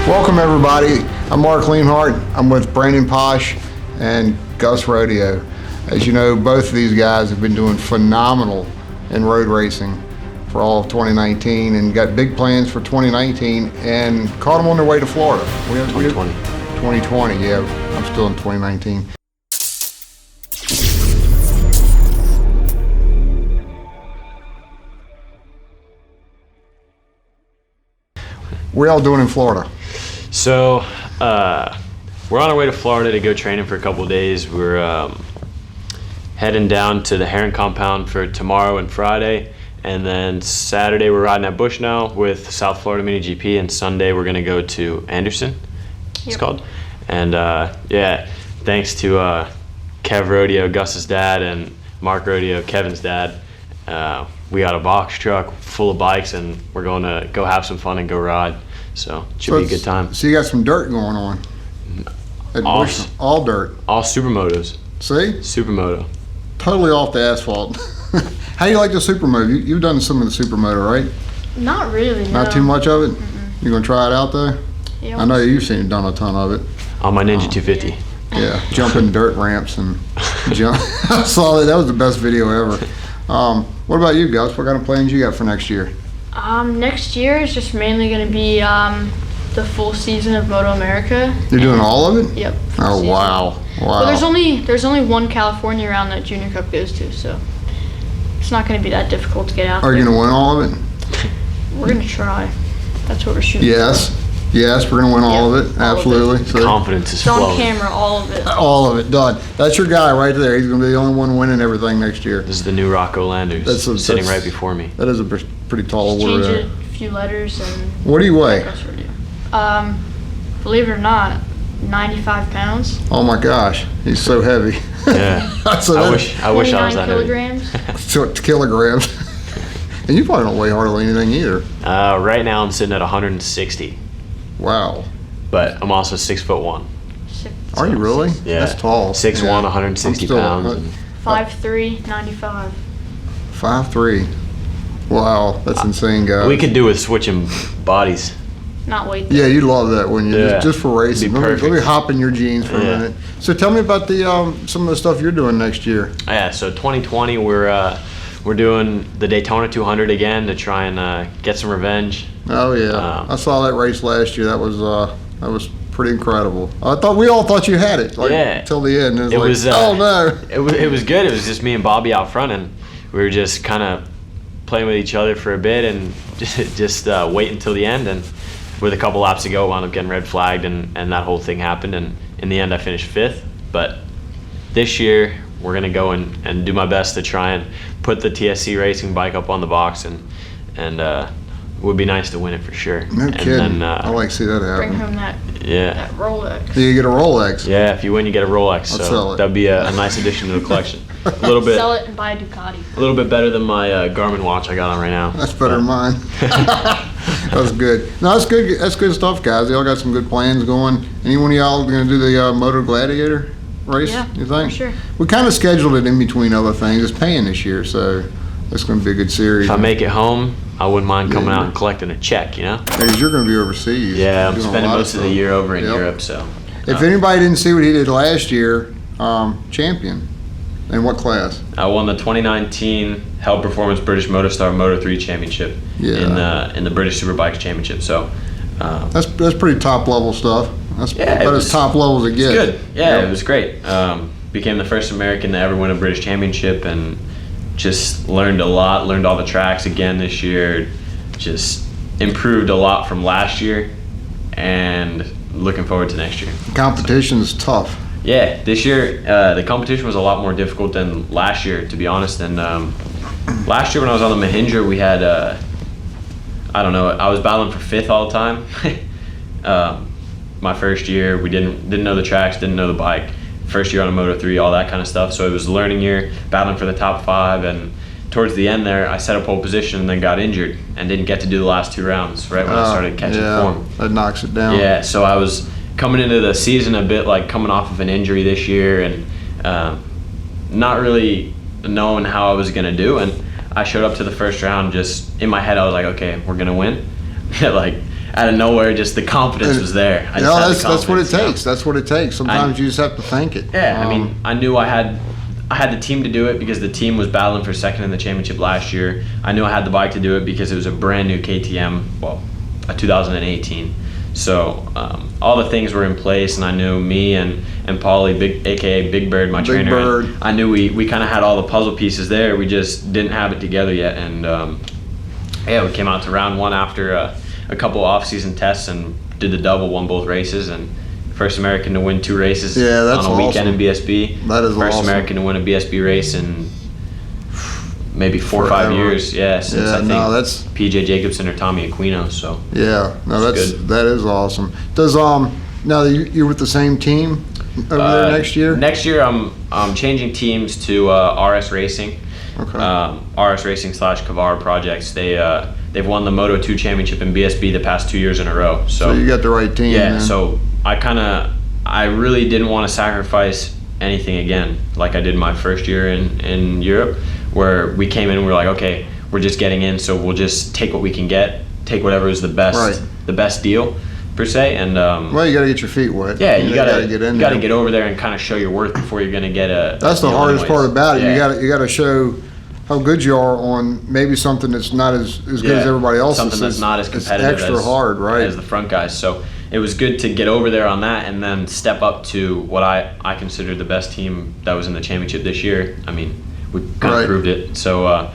Welcome everybody. I'm Mark Leanhart. I'm with Brandon Paasch and Gus Rodio. As you know, both of these guys have been doing phenomenal in road racing for all of 2019 and got big plans for 2019 and caught them on their way to Florida. 2020. 2020, yeah. I'm still in 2019. What y'all doing in Florida? So we're on our way to Florida to go training for a couple of days. We're heading down to the Heron compound for tomorrow and Friday, and then Saturday we're riding at Bushnell with South Florida Mini GP, and Sunday we're gonna go to Anderson. It's called, and yeah, thanks to Kev Rodio, Gus's dad, and Mark Rodio, Kevin's dad. We got a box truck full of bikes, and we're going to go have some fun and go ride. So it should be a good time. So you got some dirt going on. All dirt. All supermotos. See? Supermoto. Totally off the asphalt. How do you like the supermoto? You've done some of the supermoto, right? Not really, no. Not too much of it? You gonna try it out though? Yeah. I know you've done a ton of it. On my Ninja 250. Yeah, jumping dirt ramps and jump. I saw that. That was the best video ever. What about you, Gus? What kind of plans you got for next year? Next year is just mainly going to be the full season of Moto America. You're doing all of it? Yep. Oh, wow. Wow. But there's only one California round that Junior Cup goes to, so it's not going to be that difficult to get out Are there. you going to win all of it? We're going to try. That's what we're shooting Yes. Yes, we're going to win all of it. all of Absolutely. it. So, Confidence is It's on flowing. camera, all of it. all of it, done. That's your guy right there. He's going to be the only one winning everything next year. This is the new Rocco Landers sitting right before me. That is a pretty tall Just order change there. it, a few letters, and What do you weigh? that's what we're doing. Believe it or not, 95 pounds. Oh my gosh, he's so heavy. Yeah. So I that- wish I was 29 that heavy. kilograms. So kilograms. And you probably don't weigh hardly anything either. Right now I'm sitting at 160, Wow. but I'm also 6'1". Are you really? Yeah. That's tall. 6'1", Yeah. 160 I'm still- pounds. and 5'3", 95. 5'3". Wow, that's insane, guys. we could do with switching bodies. Not weight. Yeah, you'd love that, wouldn't you? Yeah. Just for racing. It'd be Let me perfect. hop in your jeans for a Yeah. minute. So tell me about the some of the stuff you're doing next year. Yeah, so 2020 we're doing the Daytona 200 again to try and get some revenge. Oh yeah, I saw that race last year. That was pretty incredible. We all thought you had it. Like, Yeah. Till the end. It It was was, like, oh no. It was good. It was just me and Bobby out front, and we were just kind of playing with each other for a bit and just wait until the end. And with a couple laps to go, wound up getting red flagged, and that whole thing happened. And in the end, I finished 5th. But this year, we're gonna go and do my best to try and put the TSC racing bike up on the box, and it would be nice to win it for sure. No and kidding. Then, I like to see that Bring happen. home that yeah. Rolex. Do you get a Rolex? Yeah, if you win, you get a Rolex. I'll So sell it. that'd be a nice addition to the collection. A little bit. Sell it and buy a Ducati. A little bit better than my Garmin watch I got on right now. That's better than mine. That's good. No, that's good. That's good stuff, guys. Y'all got some good plans going. Anyone of y'all going to do the Motor Gladiator race? Yeah, you think? for sure. We kind of scheduled it in between other things. It's paying this year, so it's going to be a good series. If I make it home, I wouldn't mind coming Yeah. out and collecting a check, you know? Because you're going to be overseas. Yeah, I'm doing a spending lot most of the stuff. year over in Yep. Europe, so. If anybody didn't see what he did last year, champion. In what class? I won the 2019 Hell Performance British Motostar Moto 3 Championship in the British Superbikes Championship. So That's pretty top level stuff. That's Yeah, it about was- as top level as it gets. good. Yeah, Yep. it was great. Became the first American to ever win a British Championship, and just learned a lot. Learned all the tracks again this year. Just improved a lot from last year, and looking forward to next year. Competition's tough. Yeah, this year the competition was a lot more difficult than last year, to be honest. And last year when I was on the Mahindra, we had I don't know, I was battling for 5th all the time. My first year, we didn't know the tracks, didn't know the bike. First year on a Moto 3, all that kind of stuff. So it was a learning year, battling for the top 5, and towards the end there, I set a pole position and then got injured and didn't get to do the last 2 rounds right when I started catching form. That knocks it down. Yeah, so I was coming into the season a bit like coming off of an injury this year, and not really knowing how I was going to do. And I showed up to the first round just in my head, I was like, okay, we're going to win. Like out of nowhere, just the confidence was there. I just had the that's what it confidence, you know? takes. That's what it takes. Sometimes you just have to think it. Yeah, I mean, I knew I had the team to do it because the team was battling for second in the championship last year. I knew I had the bike to do it because it was a brand new KTM, well, a 2018. So all the things were in place, and I knew me and Paulie, aka Big Bird, my trainer. Bird. I knew we kind of had all the puzzle pieces there. We just didn't have it together yet, and we came out to round one after a couple off-season tests and did the double, won both races, and first American to win 2 races that's on a weekend awesome. in BSB. That is first awesome. American to win a BSB race in maybe 4 or 5 Forever. years. Yeah, since I think that's PJ Jacobson or Tommy Aquino. So that's good. that is awesome. Does now you're with the same team over there next year? Next year, I'm changing teams to RS Racing. Okay. RS Racing / Kavar Projects. They've won the Moto2 championship in BSB the past 2 years in a row. So you got the right team. Yeah. then. So I really didn't want to sacrifice anything again, like I did my first year in Europe, where we came in and we were like, okay, we're just getting in, so we'll just take what we can get, take whatever is the best deal, per se. And well, you got to get your feet wet. yeah, you gotta get in. You gotta there. get over there and kind of show your worth before you're gonna get a. That's the deal hardest anyways. part about it. Yeah. You got to show how good you are on maybe something that's not as good as everybody else. Something that's not as competitive. It's extra hard, right? As the front guys. So it was good to get over there on that and then step up to what I consider the best team that was in the championship this year. I mean, we kind of proved it. So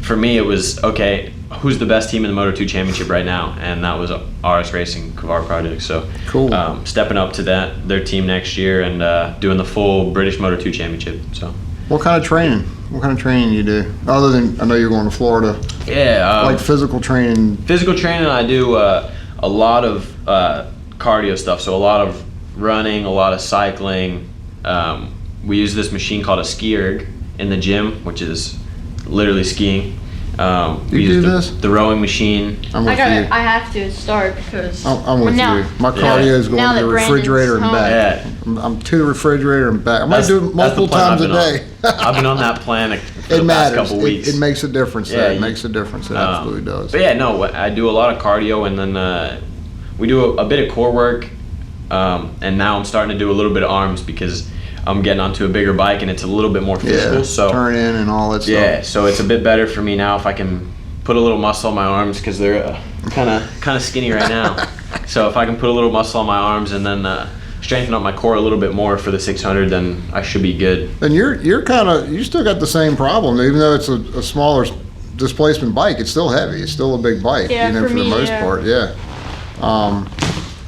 for me, it was, okay, who's the best team in the Moto2 championship right now? And that was RS Racing Kavar Project. So cool. Stepping up to their team next year and doing the full British Moto2 championship. So What kind of training? What kind of training you do? Other than, I know you're going to Florida. Yeah. Like physical training. Physical training, I do a lot of cardio stuff. So a lot of running, a lot of cycling. We use this machine called a ski erg in the gym, which is literally skiing. We You use do this? the rowing machine. I'm with you. I have to start because I'm with now- you. My cardio is going now to the that refrigerator and Brandon's back. Yeah. I'm to the refrigerator and back. I might do it That's the multiple plan times a I've been day. on. I've been on that plan for It the past matters. couple weeks. It makes a difference. Yeah, It makes a difference. It absolutely does. But yeah, no, I do a lot of cardio, and then we do a bit of core work, and now I'm starting to do a little bit of arms because I'm getting onto a bigger bike and it's a little bit more physical. So turn in and all that stuff. yeah, so it's a bit better for me now if I can put a little muscle on my arms because they're kind of skinny right now. So if I can put a little muscle on my arms and then strengthen up my core a little bit more for the 600, then I should be good. And you still got the same problem, even though it's a smaller displacement bike. It's still heavy. It's still a big bike. Yeah, for for me, the most yeah. part. Yeah.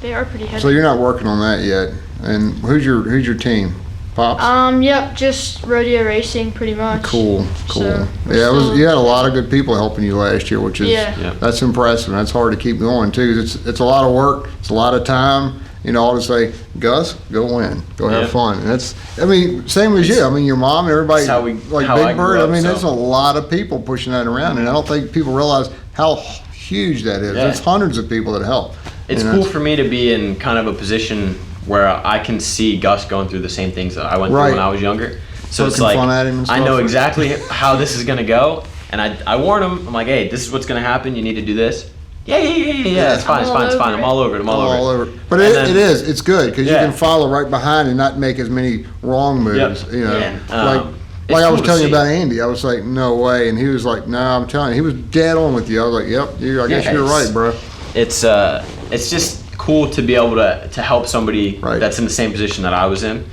They are pretty heavy. So you're not working on that yet. And who's your team? Pops. Yep, just rodeo racing pretty much. Cool. So, we're Yeah, still- you had a lot of good people helping you last year, which is Yeah. that's impressive. That's hard to keep going too. 'Cause it's a lot of work. It's a lot of time. You know, all to say, Gus, go win, go have Yeah. fun. And that's, I mean, same as you. I mean, your mom and everybody, That's how Big I grew Bird. I up, mean, so. there's a lot of people pushing that around, and I don't think people realize how huge that is. Yeah. There's hundreds of people that help. It's You know, cool for me to be in kind of a position where I can see Gus going through the same things that I went through Right. when I was younger. So it's Poking like, fun at him and I know stuff. exactly how this is gonna go, and I warn him. I'm like, hey, this is what's gonna happen. You need to do this. Yeah. It's fine. It's I'm fine. It's all fine. over I'm all over it. I'm all over it. But And it then- is. It's good because you Yeah. can follow right behind and not make as many wrong moves. Yep. You know, Yeah. like It's I was cool to telling you see. about Andy. I was like, no way, and he was like, no, I'm telling you, he was dead on with you. I was like, yep, I guess Yeah, you're it's- right, bro. It's just cool to be able to help somebody Right. that's in the same position that I was in.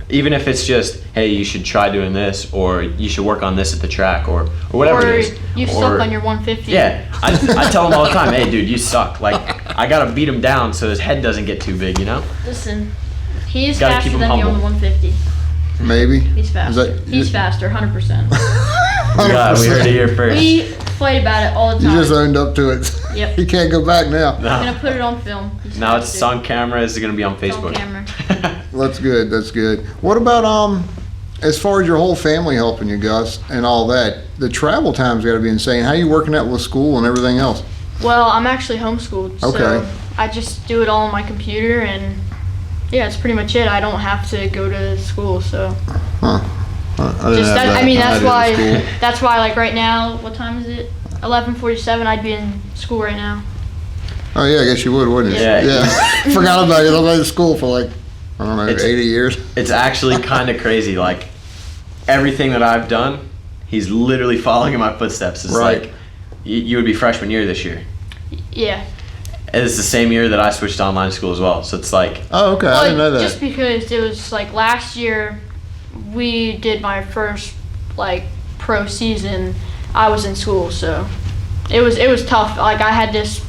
Even if it's just, hey, you should try doing this, or you should work on this at the track, or whatever Or it is. you suck on your 150. Yeah, I tell him all the time, hey, dude, you suck. Like, I gotta beat him down so his head doesn't get too big, you know? Listen, he is Gotta faster keep than him me on the humble. 150. Maybe He's Is faster. that- He's faster, 100%. Yeah, we heard it here first. We fight about it all the You time. just owned up to it. Yep. You can't go back now. I'm gonna put it on film. He's Now it's faster. on camera. It's gonna be on on Facebook. camera. That's good. That's good. What about as far as your whole family helping you, Gus, and all that? The travel time's got to be insane. How you working out with school and everything else? Well, I'm actually homeschooled, Okay. so I just do it all on my computer, and yeah, that's pretty much it. I don't have to go to school, so Huh? I didn't just have that, that. I mean I that's did why at school. that's why like right now, what time is it? 11:47. I'd be in school right now. Oh yeah, I guess you would, wouldn't you? Yeah. Forgot about it. I went to school for like, I don't know, 80 years. It's actually kind of crazy. Like, everything that I've done, he's literally following in my footsteps. It's Right. like, you would be freshman year this year. Yeah. And it's the same year that I switched to online school as well. So it's like, Oh, okay. I didn't know that. Just because it was like last year, we did my first like pro season. I was in school, so it was tough. Like I had this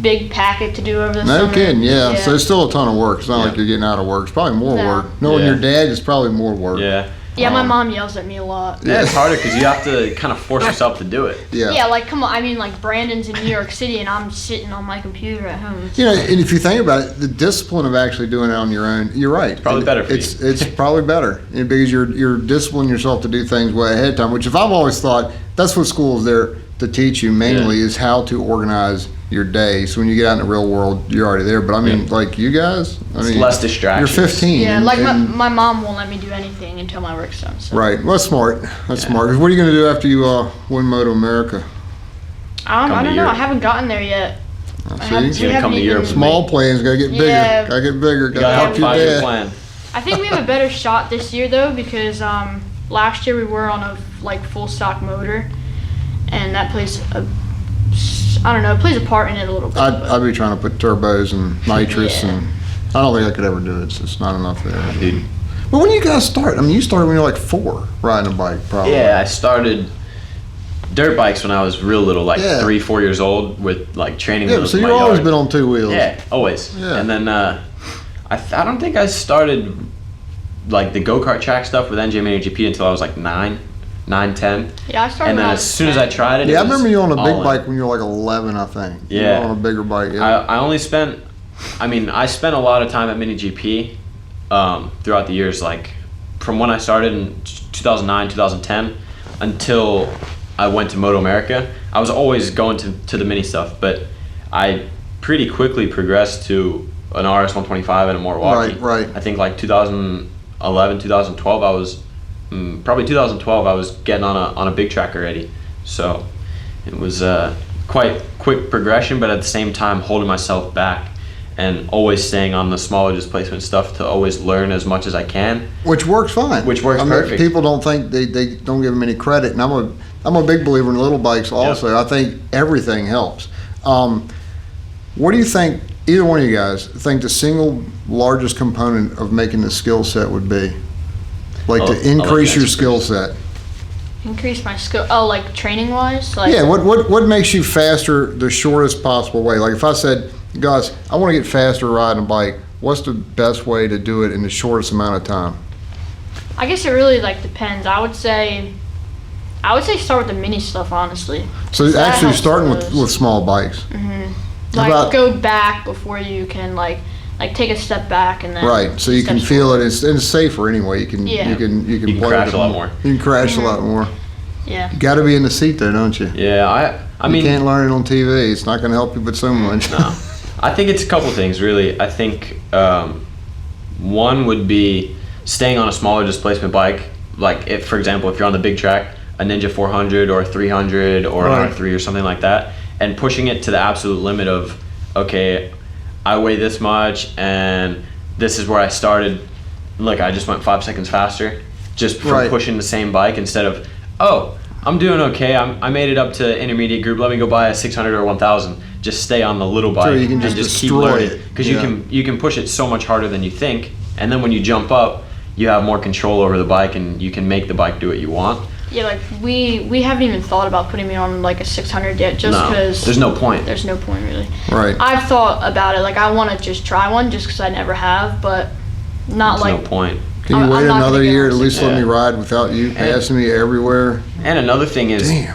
big packet to do over the No summer. kidding, yeah. So it's still a ton of work. It's not Yeah. like you're getting out of work. It's probably more No. work. Knowing Yeah. your dad is probably more work. yeah. Yeah, my mom yells at me a lot. Yeah, it's harder because you have to kind of force yourself to do it. Yeah, like come on. I mean, like Brandon's in New York City, and I'm sitting on my computer at home. You know, and if you think about it, the discipline of actually doing it on your own, you're right. Probably better for it's, It's probably better because you're disciplining yourself to do things way ahead of time. Which, if I've always thought, that's what school is there to teach you mainly is how to organize your day. So when you get out in the real world, you're already there. But I mean, like you guys, I mean, less distractions. You're 15. Yeah, and- like and- my mom won't let me do anything until my work's done. So. Right. Well, that's smart. That's smart. 'Cause what are you going to do after you win Moto America? I Come to don't know. I Europe. haven't gotten there yet. See? He's gonna come to Europe. Small plans got to get bigger. Yeah. Got to get bigger. Got You to gotta help have a your 5-year dad. plan. I think we have a better shot this year though because last year we were on a like full stock motor, and that plays it plays a part in it a little bit. but- I'd be trying to put turbos and nitrous, Yeah. and I don't think I could ever do it. It's just not enough there. Dude. But when you guys start, I mean, you started when you were like 4 riding a bike, probably. Yeah, I started dirt bikes when I was real little, like Yeah. 3-4 years old, with like training Yeah, wheels so in you've my always yard. been on 2 wheels. Yeah, always. Yeah. And then I don't think I started like the go-kart track stuff with NJ Mini GP until I was like 9, 10. Yeah, I started. And when then I as was soon as I 10. tried it, Yeah, it I was remember you on a all big in. bike when you were like 11, I think. You Yeah. were on a bigger bike, yeah. I only spent, I spent a lot of time at Mini GP throughout the years, like from when I started in 2009, 2010 until I went to Moto America. I was always going to the mini stuff, but I pretty quickly progressed to an RS 125 and a Milwaukee. Right. I think like 2011, 2012, I was probably 2012. I was getting on a big track already, so it was quite quick progression, but at the same time holding myself back and always staying on the smaller displacement stuff to always learn as much as I can. Which works fine. Which works I mean, perfect. People don't think they don't give them any credit, and I'm a big believer in little bikes also. Yep. I think everything helps. What do you think, either one of you guys, think the single largest component of making the skill set would be? Like I'll to let you increase your answer skill first. set? Increase my skill. Oh, like training wise. Like, Yeah, what makes you faster the shortest possible way? Like if I said, Gus, I want to get faster riding a bike, what's the best way to do it in the shortest amount of time? I guess it really like depends. I would say start with the mini stuff honestly. So That actually helps starting with with, those. with small bikes. Like about- go back before you can like take a step back and then. Right, so you can steps feel forward. it. It's safer anyway. You can Yeah. you can You can play crash with a lot it more. You can crash a lot more. Yeah. You got to be in the seat though, don't you? Yeah, I You mean, can't learn it on TV. It's not going to help you but so much. no. I think it's a couple things really. I think one would be staying on a smaller displacement bike. Like if, for example, if you're on the big track, a Ninja 400 or a 300 or Right. an R3 or something like that, and pushing it to the absolute limit of, okay, I weigh this much and this is where I started. Look, I just went 5 seconds faster just from Right. pushing the same bike instead of, oh, I'm doing okay. I made it up to intermediate group. Let me go buy a 600 or 1000. Just stay on the little bike you can and just keep destroy learning. it. Because Yeah. you can push it so much harder than you think, and then when you jump up, you have more control over the bike and you can make the bike do what you want. Yeah, like we haven't even thought about putting me on like a 600 yet, just No, because there's no point. there's no point really. Right. I've thought about it. Like I want to just try one, just because I never have, but not There's like. no point. Can you I'm wait not gonna another get year on at least let me Yeah. ride without you passing me everywhere? And another thing is, Damn.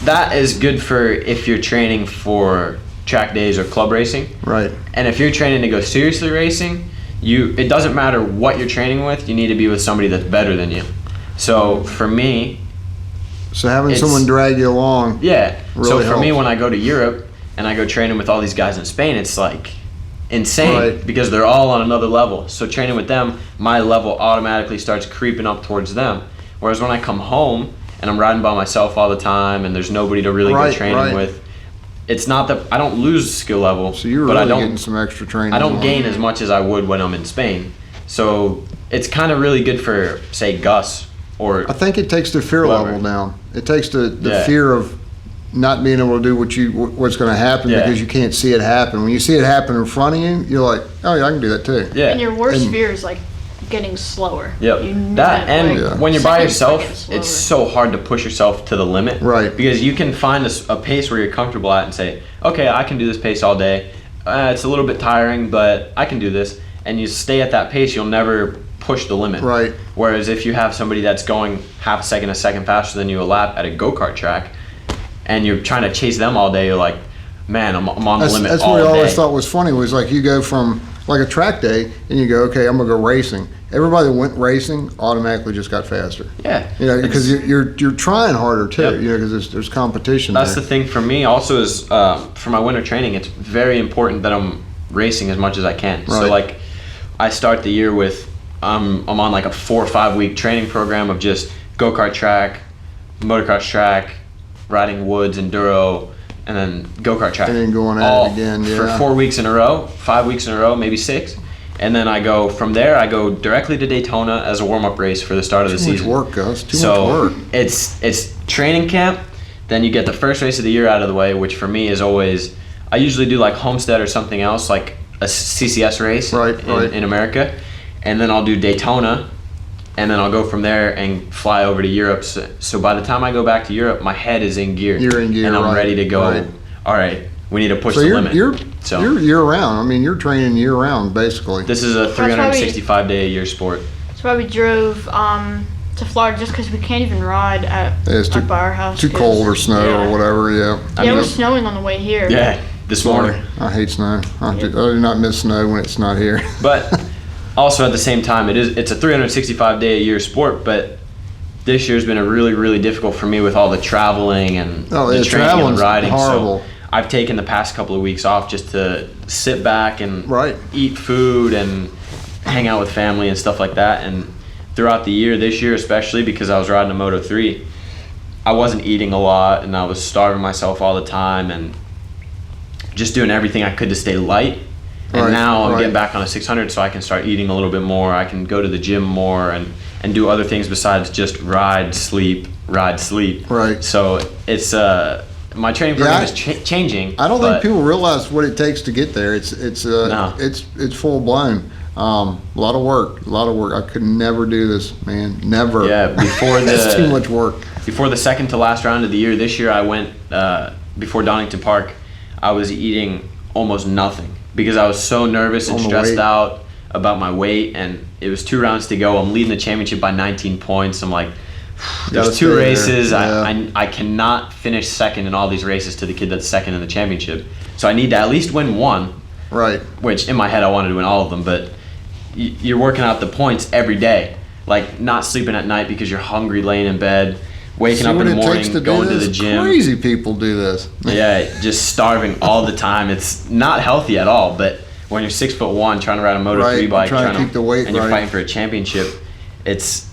that is good for if you're training for track days or club racing. Right. And if you're training to go seriously racing, it doesn't matter what you're training with, you need to be with somebody that's better than you. So for me, So having It's- someone drag you along. yeah. Really So for me, helps. when I go to Europe and I go training with all these guys in Spain, it's like insane Right. because they're all on another level. So training with them, my level automatically starts creeping up towards them. Whereas when I come home and I'm riding by myself all the time and there's nobody to really Right, go training right. with, it's not that I don't lose skill level, So you're but really I don't getting some extra training. I don't on gain it. as much as I would when I'm in Spain. So it's kind of really good for, say, Gus or I think it takes the fear Whoever. level down. It takes the Yeah. fear of not being able to do what's going to happen Yeah. because you can't see it happen. When you see it happen in front of you, you're like, oh yeah, I can do that too. yeah. And your worst And- fear is like getting slower. Yep. You know That and Yeah. when you're by second yourself, slower. it's so hard to push yourself to the limit. Right. Because you can find a pace where you're comfortable at and say, okay, I can do this pace all day. It's a little bit tiring, but I can do this. And you stay at that pace, you'll never push the limit. Right. Whereas if you have somebody that's going half a second faster than you a lap at a go-kart track, and you're trying to chase them all day, you're like, man, I'm on the limit That's all what I day. always thought was funny was like you go from like a track day and you go, okay, I'm gonna go racing. Everybody that went racing automatically just got faster. Yeah. You know, because It's- you're trying harder too. Yep. You know, because there's competition. That's there. the thing for me also is for my winter training, it's very important that I'm racing as much as I can. So Right. like I start the year with I'm on like a 4 or 5 week training program of just go-kart track, motocross track, riding woods, enduro, and then go-kart track. And then going at it All again, For yeah. 4 weeks in a row, 5 weeks in a row, maybe 6. And then I go from there, I go directly to Daytona as a warm-up race for the start of the Too much season. work, Gus. Too So much work. it's training camp. Then you get the first race of the year out of the way, which for me is always I usually do like Homestead or something else, like a CCS race Right, right. in America, and then I'll do Daytona, and then I'll go from there and fly over to Europe. So by the time I go back to Europe, my head is in gear. You're in gear, and I'm right, ready to go. right. All right, we need to push So the you're limit. you're So you're year round. I mean, you're training year round basically. this is a why we- 365 day a year sport. That's why we drove to Florida, just because we can't even ride at Yeah, it's up by our house. Too 'cause- cold or snow yeah. or whatever. Yeah. I Yeah, it mean, was snowing on the way here. Yeah, this morning. I hate snow. I do not miss snow when it's not here. But also at the same time, it's a 365 day a year sport. But this year's been a really difficult for me with all the traveling and Oh, the yeah, training and traveling's the riding. horrible. So I've taken the past couple of weeks off just to sit back and Right. eat food and hang out with family and stuff like that. And throughout the year, this year especially, because I was riding a Moto 3, I wasn't eating a lot and I was starving myself all the time and just doing everything I could to stay light. And Right, now I'm right. getting back on a 600, so I can start eating a little bit more. I can go to the gym more and do other things besides just ride, sleep. Right. So it's my training Yeah, program I- is changing. I don't but think people realize what it takes to get there. No. It's full blown. A lot of work. I could never do this, man. Never. Yeah, before it's too much work. Before the second to last round of the year, this year I went before Donington Park. I was eating almost nothing because I was so nervous and On the stressed weight. out about my weight, and it was 2 rounds to go. I'm leading the championship by 19 points. I'm like, Gotta there's stay 2 there. races. Yeah. I cannot finish second in all these races to the kid that's second in the championship. So I need to at least win one, Right. which in my head I wanted to win all of them, but you're working out the points every day. Like not sleeping at night because you're hungry laying in bed, waking See up what in the it morning, takes to going do to this? the gym. Crazy people do this. Yeah, just starving all the time. It's not healthy at all. But when you're 6'1", trying to ride a Moto Right, 3 bike, trying to keep the weight and you're right. fighting for a championship, it's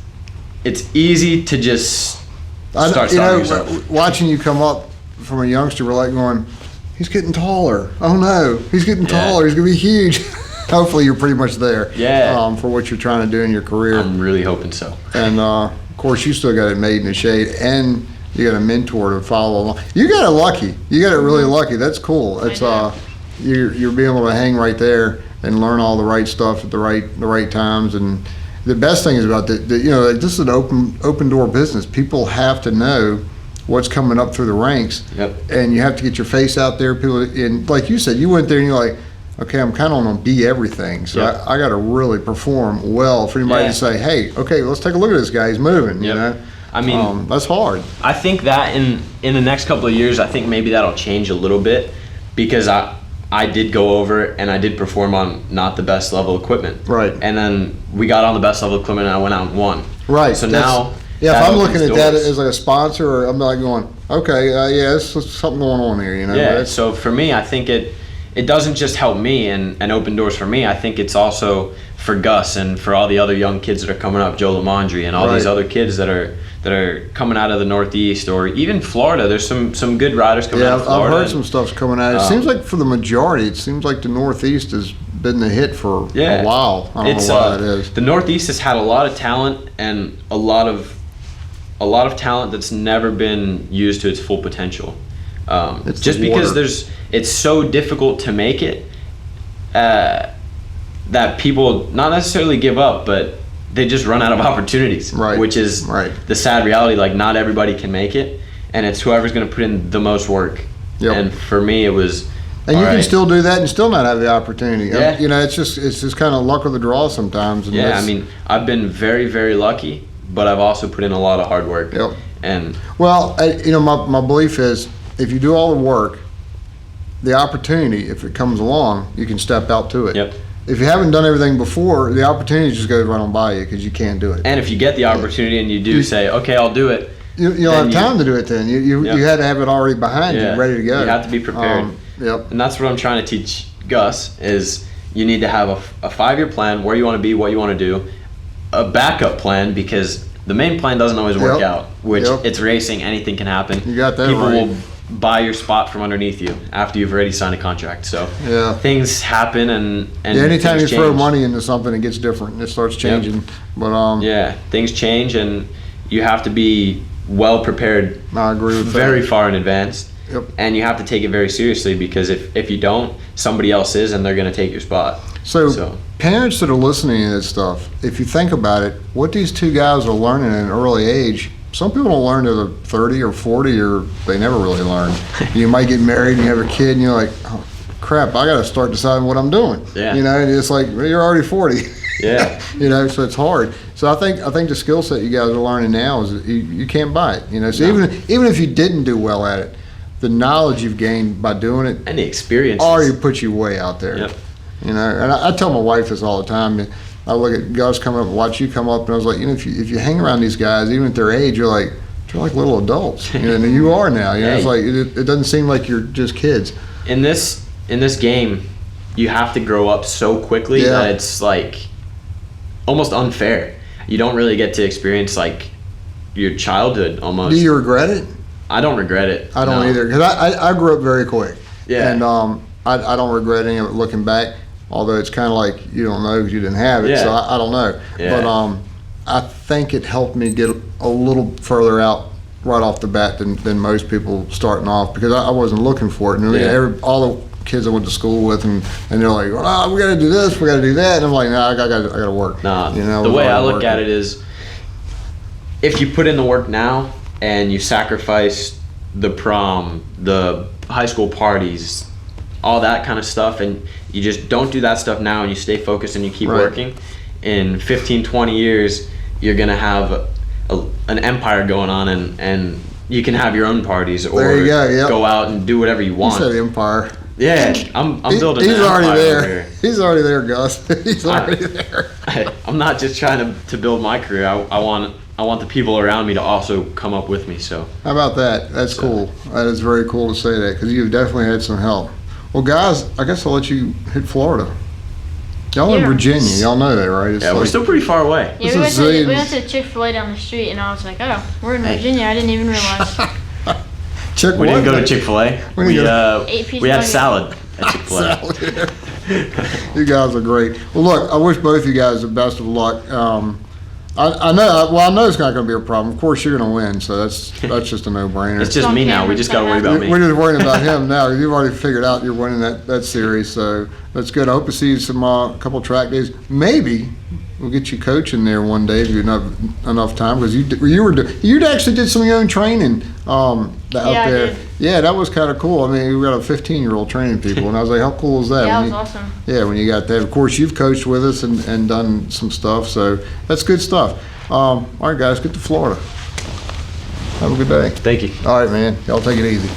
easy to just start you know, starving yourself. watching you come up from a youngster, we're like going, he's getting taller. Oh no, he's getting Yeah. taller. He's gonna be huge. Hopefully, you're pretty much there. Yeah. For what you're trying to do in your career. I'm really hoping so. And of course, you still got it made in the shade, and you got a mentor to follow along. You got it lucky. You got it really lucky. That's cool. It's know. you're being able to hang right there and learn all the right stuff at the right times. And the best thing is about this is an open door business. People have to know what's coming up through the ranks. Yep. And you have to get your face out there. People, and like you said, you went there and you're like, okay, I'm kind of on be everything. So Yep. I got to really perform well for anybody Yeah. to say, hey, okay, let's take a look at this guy. He's moving. You Yep. know, I mean, that's hard. I think that in the next couple of years, I think maybe that'll change a little bit because I did go over and I did perform on not the best level equipment. Right. And then we got on the best level equipment and I went out and won. Right. So That's- now. yeah, that if I'm opens looking at that doors. as like a sponsor, or I'm like going, okay, yeah, there's something going on here. You know. Yeah, That's- so for me, I think it doesn't just help me and open doors for me. I think it's also for Gus and for all the other young kids that are coming up, Joe Lamondre and all these Right. other kids that are that are coming out of the Northeast or even Florida. There's some good riders coming out of Florida. I've heard some stuff's coming out. It seems like for the majority, it seems like the Northeast has been the hit for a while. I don't know why that is. The Northeast has had a lot of talent and a lot of talent that's never been used to its full potential. Just because it's so difficult to make it, that people not necessarily give up, but they just run out of opportunities, which is the sad reality. Like, not everybody can make it, and it's whoever's going to put in the most work. And for me, it was. And you can still do that and still not have the opportunity. Yeah. You know, it's just kind of luck of the draw sometimes. And I mean, I've been very, very lucky, but I've also put in a lot of hard work. Yep. And well, you know, my belief is if you do all the work, the opportunity, if it comes along, you can step out to it. Yep. If you haven't done everything before, the opportunity just goes right on by you because you can't do it. And if you get the opportunity and you do say, okay, I'll do it, you'll have time to do it then. You had to have it already behind you, ready to go. You have to be prepared. And that's what I'm trying to teach Gus is you need to have a 5-year plan, where you want to be, what you want to do, a backup plan, because the main plan doesn't always work out, which it's racing, anything can happen. You got that People right. will buy your spot from underneath you after you've already signed a contract. So things happen and anytime you change. throw money into something, it gets different. It starts changing. But things change and you have to be well prepared. I agree with very that. far in advance. And you have to take it very seriously, because if you don't, somebody else is, and they're going to take your spot. So parents that are listening to this stuff, if you think about it, what these two guys are learning at an early age, some people don't learn to 30 or 40, or they never really learn. You might get married and you have a kid and you're like, oh, crap, I got to start deciding what I'm doing. You know, and it's like, well, you're already 40. You know, so it's hard. So I think the skill set you guys are learning now is you can't buy it. You know, so even if you didn't do well at it, the knowledge you've gained by doing it and the experience already puts you way out there. You know, and I tell my wife this all the time. I look at Gus come up and watch you come up, and I was like, you know, if you hang around these guys, even at their age, you're like little adults. You know, and you are now. You know, it's like it doesn't seem like you're just kids. In this game, you have to grow up so quickly that it's like almost unfair. You don't really get to experience like your childhood almost. Do you regret it? I don't regret it. I don't either, because I grew up very quick. And I don't regret any of it looking back, although it's kind of like you don't know because you didn't have it, so I don't know. But I think it helped me get a little further out right off the bat than most people starting off, because I wasn't looking for it. And all the kids I went to school with, and they're like, oh, we got to do this, we got to do that. And I'm like, no, I got to work. You know, the way I look at it is, if you put in the work now, and you sacrifice the prom, the high school parties, all that kind of stuff, and you just don't do that stuff now, and you stay focused and you keep working, in 15, 20 years, you're going to have an empire going on, and you can have your own parties or go out and do whatever you want. You said empire. Yeah, I'm building an empire. He's already there. Here. He's already there, Gus. He's already there. I'm not just trying to build my career. I want the people around me to also come up with me. So how about that? That's cool. That is very cool to say that, because you've definitely had some help. Well, guys, I guess I'll let you hit Florida. Y'all in Virginia. Y'all know that, right? It's we're still pretty far away. Yeah, we went to Chick-fil-A down the street, and I was like, oh, we're in Virginia. I didn't even realize. We didn't go to Chick-fil-A. We had salad at Chick-fil-A. You guys are great. Well, look, I wish both you guys the best of luck. I know it's not going to be a problem. Of course, you're going to win, so that's just a no-brainer. It's just me now. We just got to worry about me. We're just worrying about him now. You've already figured out you're winning that series, so that's good. I hope to see you some couple track days. Maybe we'll get you coaching there one day if you have enough time, because you actually did some of your own training out there. I did. Yeah, that was kind of cool. I mean, we got a 15-year-old training people, and I was like, how cool is that? Yeah, that was awesome. Yeah, when you got that. Of course, you've coached with us and done some stuff, so that's good stuff. All right, guys, get to Florida. Have a good day. Thank you. All right, man. Y'all take it easy.